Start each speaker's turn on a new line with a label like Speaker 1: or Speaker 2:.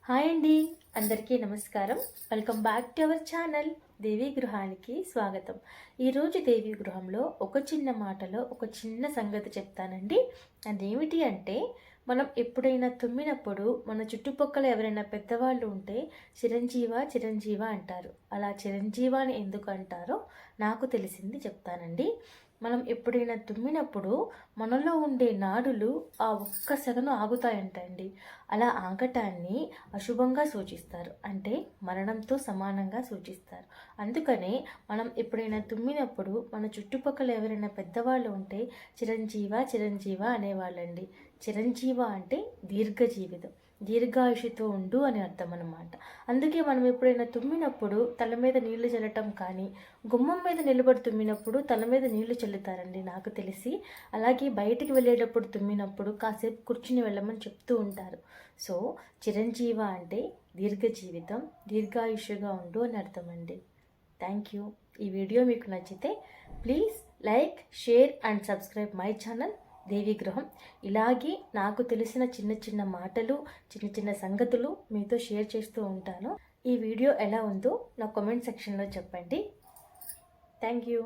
Speaker 1: Hi అండి, అందరికీ నమస్కారం. Welcome back to our channel Devi గృహానికి స్వాగతం. ఈరోజు దేవి గృహంలో ఒక చిన్న మాటలో ఒక చిన్న సంగతి చెప్తానండి. అదేమిటి అంటే, మనం ఎప్పుడైనా తుమ్మినప్పుడు మన చుట్టుపక్కల ఎవరైనా పెద్దవాళ్ళు ఉంటే చిరంజీవ చిరంజీవ అంటారు. అలా చిరంజీవ అని ఎందుకు అంటారో నాకు తెలిసింది చెప్తానండి. మనం ఎప్పుడైనా తుమ్మినప్పుడు మనలో ఉండే నాడులు ఆ ఒక్క సెగను ఆగుతాయంటండి. అలా ఆగటాన్ని అశుభంగా సూచిస్తారు, అంటే మరణంతో సమానంగా సూచిస్తారు. అందుకనే మనం ఎప్పుడైనా తుమ్మినప్పుడు మన చుట్టుపక్కల ఎవరైనా పెద్దవాళ్ళు ఉంటే చిరంజీవ చిరంజీవ అనేవాళ్ళండి. చిరంజీవ అంటే దీర్ఘ జీవితం, దీర్ఘాయుషుతో ఉండు అని అర్థం అన్నమాట. అందుకే మనం ఎప్పుడైనా తుమ్మినప్పుడు తల మీద నీళ్లు చల్లటం కానీ, గుమ్మం మీద నిలబడి తుమ్మినప్పుడు తల మీద నీళ్లు చల్లుతారండి నాకు తెలిసి. అలాగే బయటికి వెళ్ళేటప్పుడు తుమ్మినప్పుడు కాసేపు కూర్చుని వెళ్ళమని చెప్తూ ఉంటారు. సో చిరంజీవ అంటే దీర్ఘ జీవితం, దీర్ఘాయుష్గా ఉండు అని అర్థం అండి. Thank you. ఈ వీడియో మీకు నచ్చితే please like, share and subscribe my channel Devi Gruham. ఇలాగే నాకు తెలిసిన చిన్న చిన్న మాటలు, చిన్న చిన్న సంగతులు మీతో షేర్ చేస్తూ ఉంటాను. ఈ వీడియో ఎలా ఉందో నా కామెంట్ సెక్షన్లో చెప్పండి. Thank you.